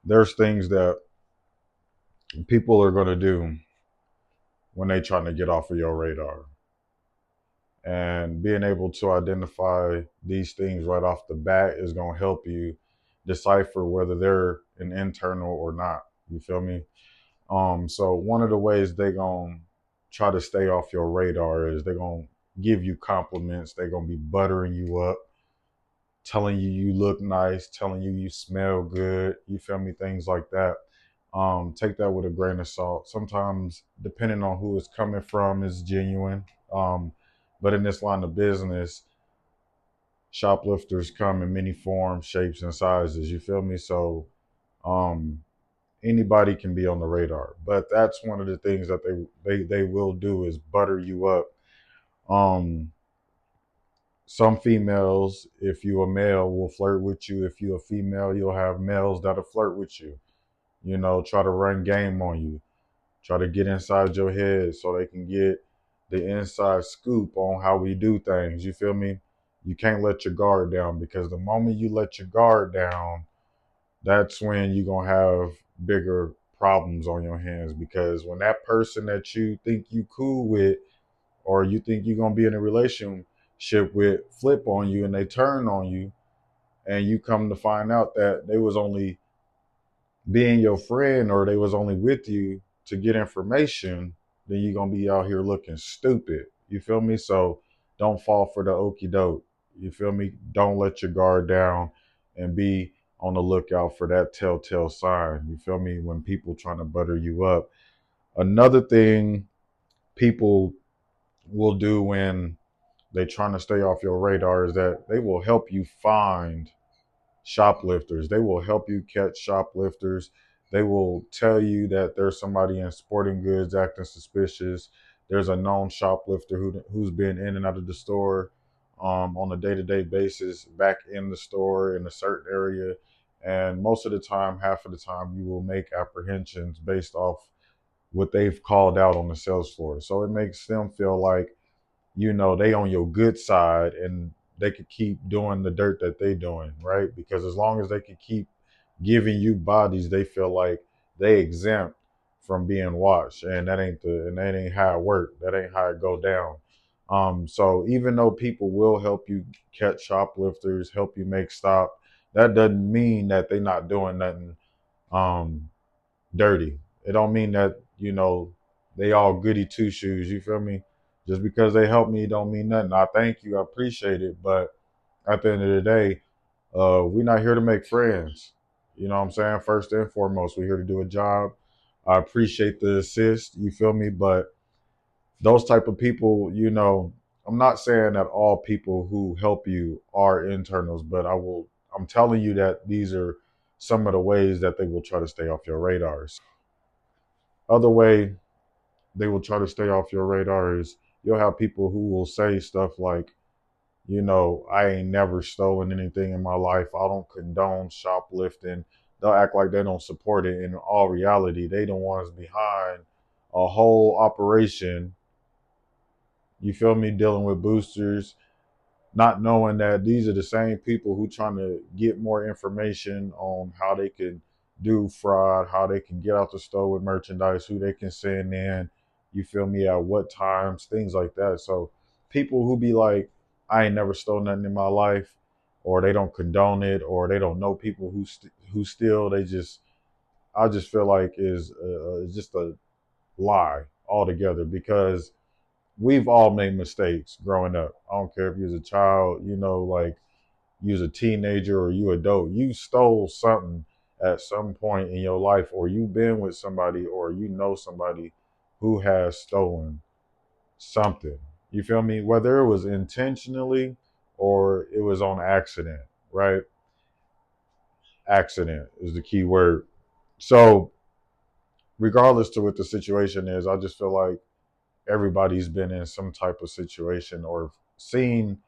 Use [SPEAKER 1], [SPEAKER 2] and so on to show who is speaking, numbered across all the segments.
[SPEAKER 1] There's things that people are going to do when they trying to get off of your radar. And being able to identify these things right off the bat is going to help you decipher whether they're an internal or not. You feel me? So one of the ways they gonna try to stay off your radar is they're gonna give you compliments. They're gonna be buttering you up, telling you you look nice, telling you you smell good. You feel me? Things like that. Take that with a grain of salt. Sometimes, depending on who it's coming from, is genuine. But in this line of business, shoplifters come in many forms, shapes, and sizes. You feel me? So um, anybody can be on the radar, but that's one of the things that they will do is butter you up. um some females, if you a male, will flirt with you. If you a female, you'll have males that'll flirt with you, try to run game on you, try to get inside your head so they can get the inside scoop on how we do things. You feel me? You can't let your guard down, because the moment you let your guard down, that's when you're gonna have bigger problems on your hands. Because when that person that you think you cool with, or you think you're gonna be in a relationship with, flip on you and they turn on you, and you come to find out that they was only being your friend, or they was only with you to get information, then you're gonna be out here looking stupid. You feel me? So don't fall for the okey doke. You feel me? Don't let your guard down, and be on the lookout for that telltale sign. You feel me? When people trying to butter you up. Another thing people will do when they trying to stay off your radar is that they will help you find shoplifters. They will help you catch shoplifters. They will tell you that there's somebody in sporting goods acting suspicious. There's a known shoplifter who's been in and out of the store on a day-to-day basis, back in the store in a certain area. And most of the time, half of the time, you will make apprehensions based off what they've called out on the sales floor. So it makes them feel like, they on your good side, and they could keep doing the dirt that they doing, right? Because as long as they could keep giving you bodies, they feel like they exempt from being watched. And that ain't how it work. That ain't how it go down. So even though people will help you catch shoplifters, help you make stop, that doesn't mean that they not doing nothing um dirty. It don't mean that, they all goody two shoes. You feel me? Just because they help me don't mean nothing. I thank you, I appreciate it, but at the end of the day, we're not here to make friends. You know what I'm saying? First and foremost, we're here to do a job. I appreciate the assist. You feel me? But those type of people, I'm not saying that all people who help you are internals, but I'm telling you that these are some of the ways that they will try to stay off your radars. Other way they will try to stay off your radar is, you'll have people who will say stuff like, I ain't never stolen anything in my life. I don't condone shoplifting. They'll act like they don't support it. In all reality, they the ones behind a whole operation. You feel me? Dealing with boosters, not knowing that these are the same people who trying to get more information on how they can do fraud, how they can get out the store with merchandise, who they can send in, you feel me, at what times, things like that. So people who be like, I ain't never stole nothing in my life, or they don't condone it, or they don't know people who steal, I just feel like is just a lie altogether. Because we've all made mistakes growing up. I don't care if you was a child, like you was a teenager or you adult. You stole something at some point in your life, or you've been with somebody, or somebody who has stolen something. You feel me? Whether it was intentionally or it was on accident, right? Accident is the key word. So regardless to what the situation is, I just feel like everybody's been in some type of situation, or seen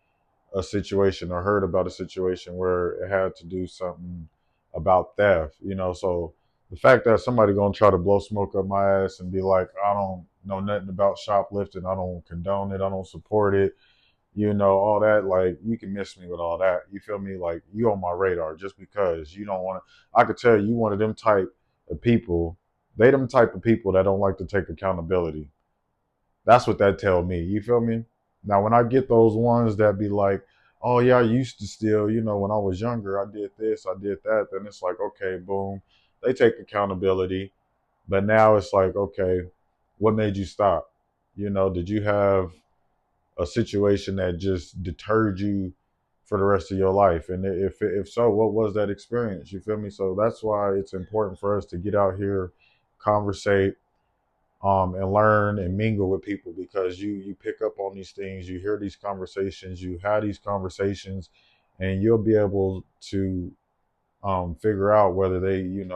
[SPEAKER 1] a situation, or heard about a situation where it had to do something about theft. So the fact that somebody gonna try to blow smoke up my ass and be like, I don't know nothing about shoplifting, I don't condone it, I don't support it, all that. Like, you can miss me with all that. You feel me? Like, you on my radar just because you don't want to. I could tell you one of them type of people. They them type of people that don't like to take accountability. That's what that tell me. You feel me? Now, when I get those ones that be like, "Oh yeah, I used to steal," when I was younger, I did this, I did that. Then it's like, okay, boom, they take accountability. But now it's like, okay, what made you stop? Did you have a situation that just deterred you for the rest of your life? And if so, what was that experience? You feel me? So that's why it's important for us to get out here, conversate, and learn and mingle with people, because you pick up on these things, you hear these conversations, you have these conversations, and you'll be able to figure out whether they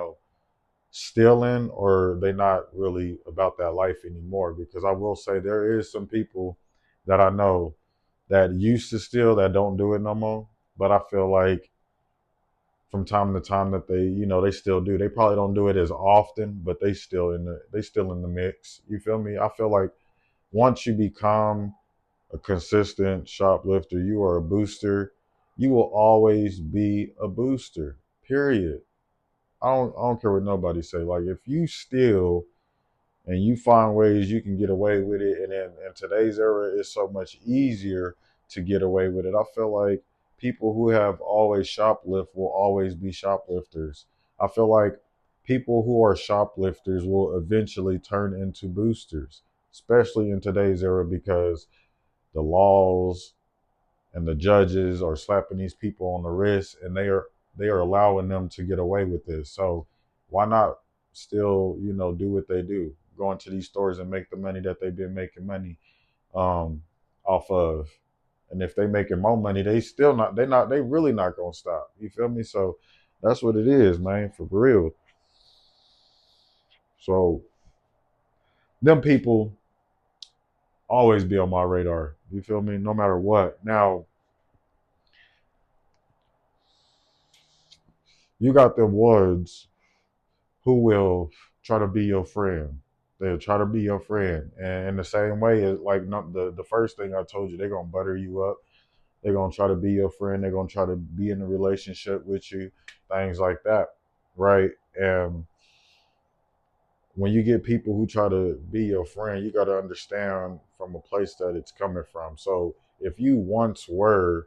[SPEAKER 1] stealing or they not really about that life anymore. Because I will say there is some people that I know that used to steal that don't do it no more. But I feel like from time to time that they still do. They probably don't do it as often, but they still in the mix. You feel me? I feel like once you become a consistent shoplifter, you are a booster. You will always be a booster. Period. I don't care what nobody say. Like, if you steal and you find ways you can get away with it, and in today's era it's so much easier to get away with it. I feel like people who have always shoplift will always be shoplifters. I feel like people who are shoplifters will eventually turn into boosters, especially in today's era, because the laws and the judges are slapping these people on the wrist, and they are allowing them to get away with this. So why not still do what they do, go into these stores and make the money that they've been making money um off of. And if they making more money, they really not gonna stop. You feel me? So that's what it is, man, for real. So them people always be on my radar. You feel me? No matter what. Now, you got the ones who will try to be your friend. They'll try to be your friend, and in the same way as, like, the first thing I told you, they're gonna butter you up. They're gonna try to be your friend. They're gonna try to be in a relationship with you, things like that, right? And when you get people who try to be your friend, you got to understand from a place that it's coming from. So if you once were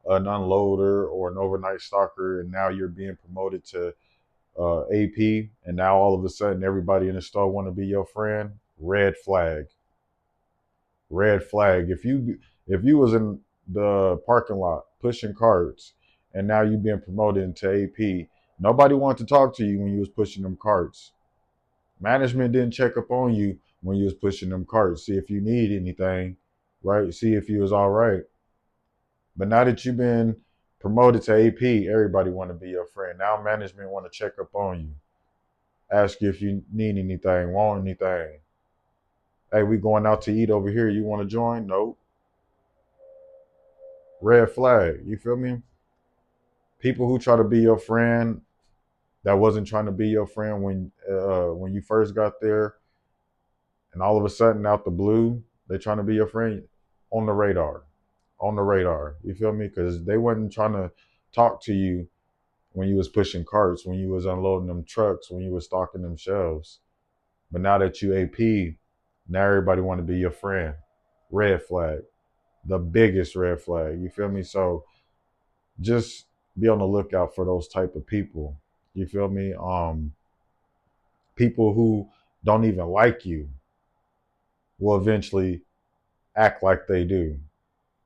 [SPEAKER 1] an unloader or an overnight stalker, and now you're being promoted to AP, and now all of a sudden everybody in the store want to be your friend, red flag. Red flag. If you was in the parking lot pushing carts, and now you being promoted into AP, nobody wanted to talk to you when you was pushing them carts. Management didn't check up on you when you was pushing them carts, see if you need anything, right? See if you was all right. But now that you've been promoted to AP, everybody want to be your friend. Now management want to check up on you, ask you if you need anything, want anything. Hey, we going out to eat over here. You want to join? Nope. Red flag. You feel me? People who try to be your friend that wasn't trying to be your friend when you first got there, and all of a sudden out the blue they trying to be your friend, on the radar, on the radar. You feel me? Because they wasn't trying to talk to you when you was pushing carts, when you was unloading them trucks, when you was stocking them shelves. But now that you AP, now everybody want to be your friend. Red flag, the biggest red flag. You feel me? So just be on the lookout for those type of people. You feel me? People who don't even like you will eventually act like they do,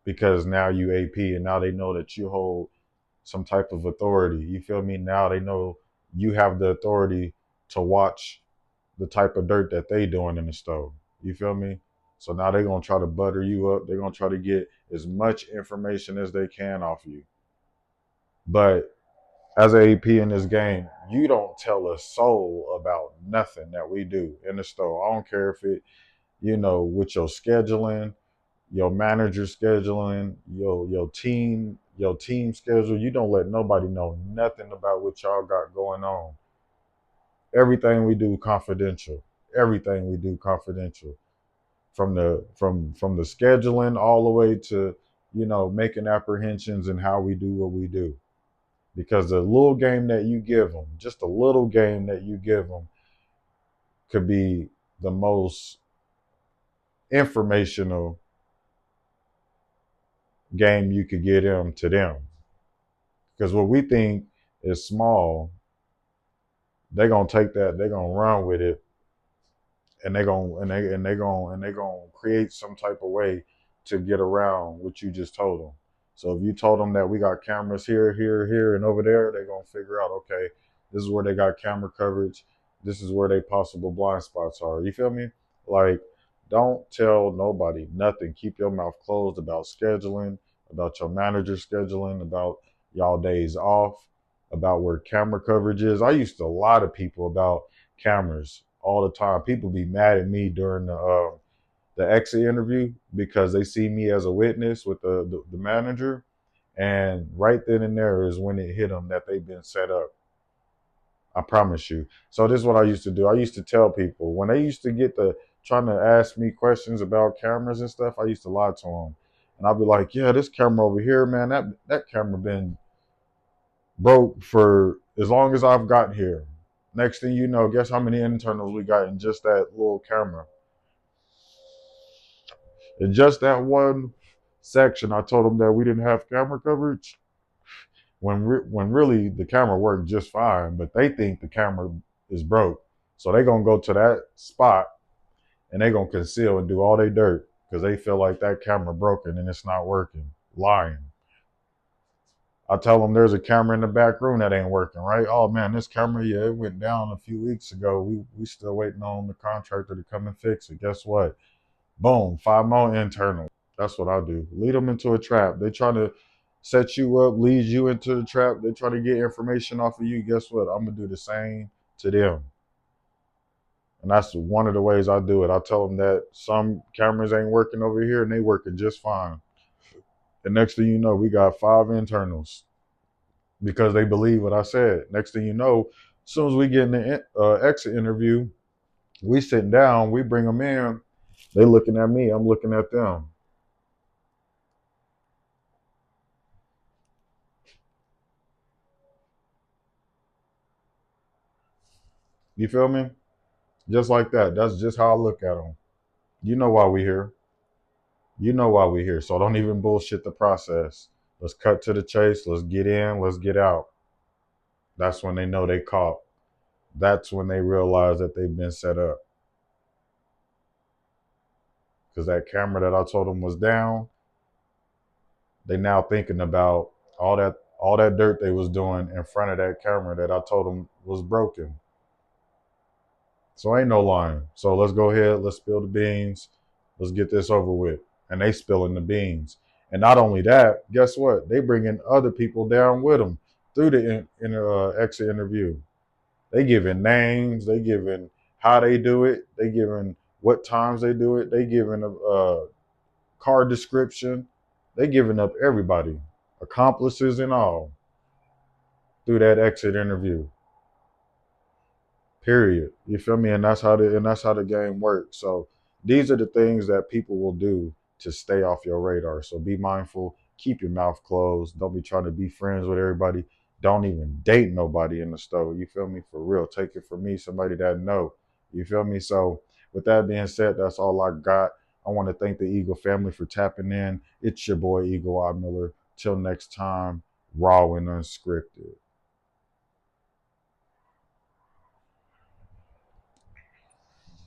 [SPEAKER 1] because now you AP, and now they know that you hold some type of authority. You feel me? Now they know you have the authority to watch the type of dirt that they doing in the stove. You feel me? So now they're gonna try to butter you up. They're gonna try to get as much information as they can off you. But as a AP in this game, you don't tell a soul about nothing that we do in the store. I don't care if it, with your scheduling, your manager scheduling, your team schedule. You don't let nobody know nothing about what y'all got going on. Everything we do confidential. Everything we do confidential. From the scheduling all the way to making apprehensions in how we do what we do. Because the little game that you give them, just a little game that you give them, could be the most informational game you could get them to them. Because what we think is small, they're gonna take that, they're gonna run with it, and they're gonna create some type of way to get around what you just told them. So if you told them that we got cameras here, here, here, and over there, they're gonna figure out, okay, this is where they got camera coverage. This is where they possible blind spots are. You feel me? Like, don't tell nobody nothing. Keep your mouth closed about scheduling, about your manager scheduling, about y'all days off, about where camera coverage is. I used to lie to people about cameras all the time. People be mad at me during the exit interview because they see me as a witness with the manager, and right then and there is when it hit them that they've been set up. I promise you. So this is what I used to do. I used to tell people when they used to get the trying to ask me questions about cameras and stuff. I used to lie to them, and I'd be like, "Yeah, this camera over here, man. That camera been broke for as long as I've gotten here. Next thing you know, guess how many internals we got in just that little camera? In just that one section, I told them that we didn't have camera coverage when really the camera worked just fine, but they think the camera is broke. So they gonna go to that spot and they gonna conceal and do all they dirt because they feel like that camera broken and it's not working. Lying. I tell them there's a camera in the back room that ain't working, right? Oh man, this camera, yeah, it went down a few weeks ago. We still waiting on the contractor to come and fix it. Guess what? Boom, 5 more internals. That's what I do. Lead them into a trap. They try to set you up, lead you into the trap. They try to get information off of you. Guess what? I'm gonna do the same to them. And that's one of the ways I do it. I tell them that some cameras ain't working over here and they working just fine. And next thing you know, we got 5 internals because they believe what I said. Next thing you know, as soon as we get in the exit interview, we sitting down, we bring them in. They looking at me, I'm looking at them. You feel me? Just like that. That's just how I look at them. You know why we here. You know why we here. So don't even bullshit the process. Let's cut to the chase. Let's get in. Let's get out. That's when they know they caught. That's when they realize that they've been set up. Because that camera that I told them was down, they now thinking about all that dirt they was doing in front of that camera that I told them was broken. So ain't no lying. So let's go ahead. Let's spill the beans. Let's get this over with. And they spilling the beans. And not only that, guess what? They bringing other people down with them through the exit interview. They giving names. They giving how they do it. They giving what times they do it. They giving a car description. They giving up everybody, accomplices and all, through that exit interview. Period. You feel me? And that's how the game works. So these are the things that people will do to stay off your radar. So be mindful. Keep your mouth closed. Don't be trying to be friends with everybody. Don't even date nobody in the store. You feel me? For real. Take it from me, somebody that know. You feel me? So with that being said, that's all I got. I want to thank the Eagle family for tapping in. It's your boy Eagle I Miller. Till next time, raw and unscripted.